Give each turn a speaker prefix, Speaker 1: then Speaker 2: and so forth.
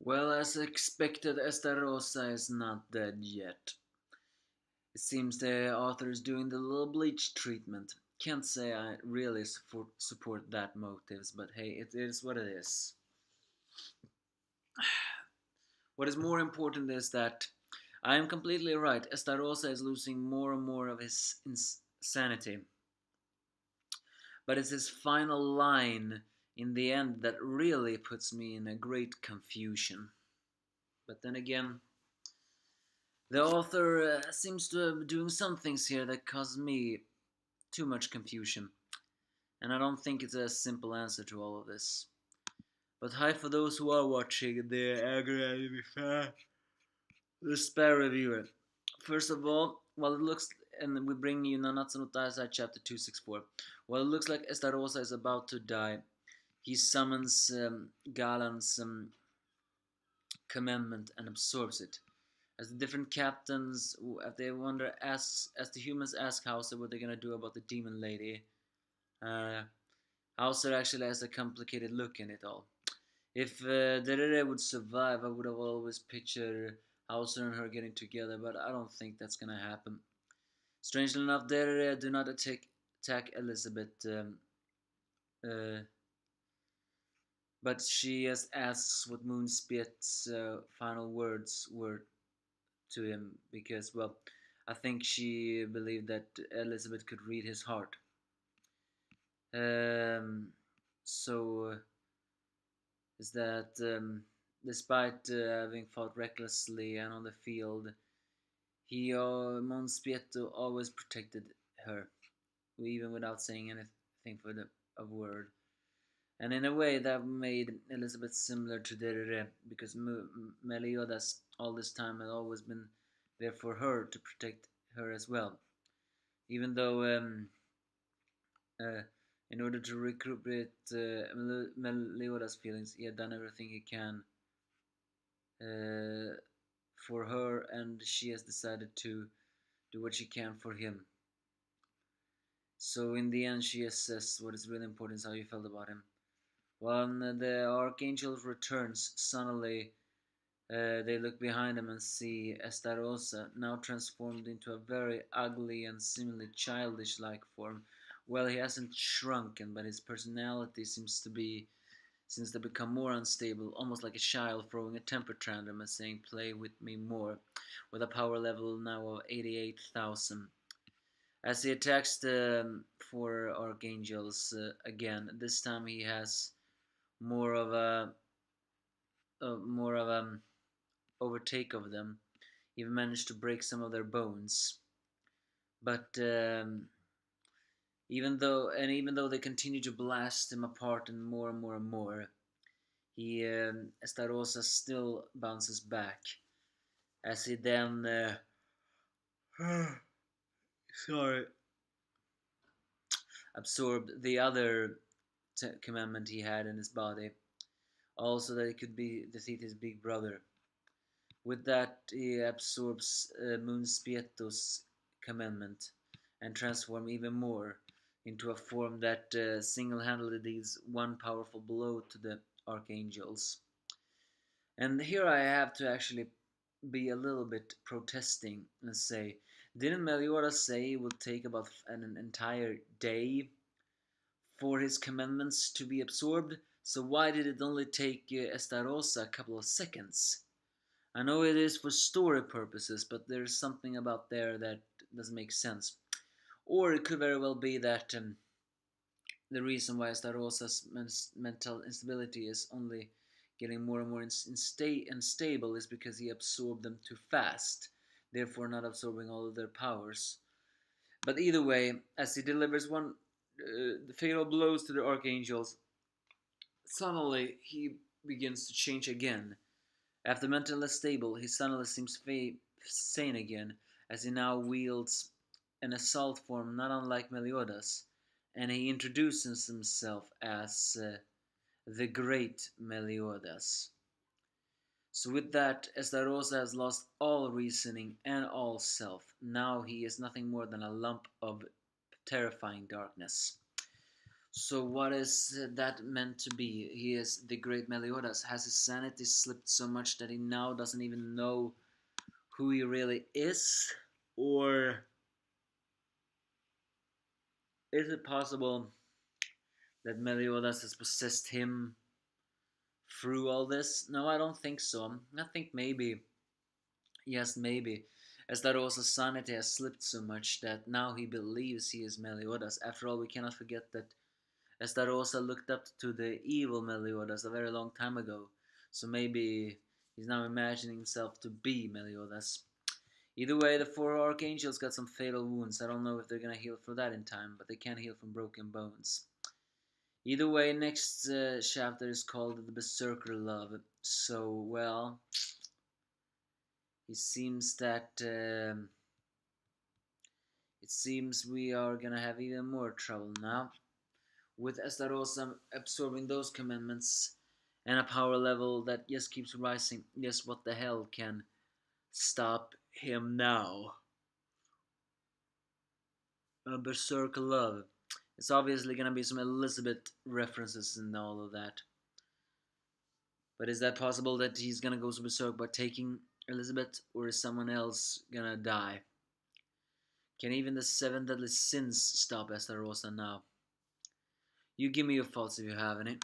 Speaker 1: Well, as expected, Estarossa is not dead yet. It seems the author is doing the little bleach treatment. Can't say I really support that motives, but hey, it is what it is. What is more important is that I am completely right. Estarossa is losing more and more of his insanity. But it's his final line in the end that really puts me in a great confusion. But then again, the author seems to be doing some things here that cause me too much confusion. And I don't think it's a simple answer to all of this. But hi for those who are watching the Angry Anime Fan, the Spare Reviewer. First of all, while it looks, and we bring you Nanatsu no Taizai chapter 264. While it looks like Estarossa is about to die, he summons Galan's commandment and absorbs it. As the different captains, as they wonder, as the humans ask Hauser what they're gonna do about the demon lady, uh, Hauser actually has a complicated look in it all. If Derere would survive, I would have always pictured Hauser and her getting together, but I don't think that's gonna happen. Strangely enough, Derere do not attack Elizabeth, uh, but she just asks what Moonspit's final words were to him because, well, I think she believed that Elizabeth could read his heart. Um, so is that despite having fought recklessly and on the field, he Monspietto always protected her, even without saying anything for a word. And in a way, that made Elizabeth similar to Derere, because Meliodas all this time had always been there for her to protect her as well. Even though, uh, in order to recuperate Meliodas' feelings, he had done everything he can uh, for her, and she has decided to do what she can for him. So in the end, she assessed what is really important is how you felt about him. When the archangel returns, suddenly they look behind them and see Estarossa, now transformed into a very ugly and seemingly childish-like form. Well, he hasn't shrunken, but his personality seems to become more unstable, almost like a child throwing a temper tantrum and saying, "Play with me more," with a power level now of 88,000. As he attacks the four archangels again, this time he has more of a overtake of them. He even managed to break some of their bones. But even though they continue to blast him apart and more and more and more, he Estarossa still bounces back as he then sorry absorbed the other commandment he had in his body, also that he could be defeat his big brother. With that, he absorbs Moonspieto's commandment and transforms even more into a form that single-handedly deals one powerful blow to the archangels. And here I have to actually be a little bit protesting and say, didn't Meliodas say it would take about an entire day for his commandments to be absorbed? So why did it only take Estarossa a couple of seconds? I know it is for story purposes, but there's something about there that doesn't make sense. Or it could very well be that the reason why Starossa's mental instability is only getting more and more unstable is because he absorbed them too fast, therefore not absorbing all of their powers. But either way, as he delivers one the fatal blows to the archangels, suddenly he begins to change again. After mentally stable, he suddenly seems sane again, as he now wields an assault form not unlike Meliodas, and he introduces himself as the Great Meliodas. So with that, Estarossa has lost all reasoning and all self. Now he is nothing more than a lump of terrifying darkness. So what is that meant to be? He is the great Meliodas. Has his sanity slipped so much that he now doesn't even know who he really is? Or is it possible that Meliodas has possessed him through all this? No, I don't think so. I think maybe, yes, maybe, Estarosa's sanity has slipped so much that now he believes he is Meliodas. After all, we cannot forget that Estarossa looked up to the evil Meliodas a very long time ago. So maybe he's now imagining himself to be Meliodas. Either way, the four archangels got some fatal wounds. I don't know if they're gonna heal from that in time, but they can heal from broken bones. Either way, next chapter is called the Berserker Love. So, well, it seems that it seems we are gonna have even more trouble now, with Estarossa absorbing those commandments and a power level that just keeps rising. Yes, what the hell can stop him now? A Berserker Love. It's obviously gonna be some Elizabeth references and all of that. But is that possible that he's gonna go berserk by taking Elizabeth, or is someone else gonna die? Can even the seven deadly sins stop Estarossa now? You give me your thoughts if you have any.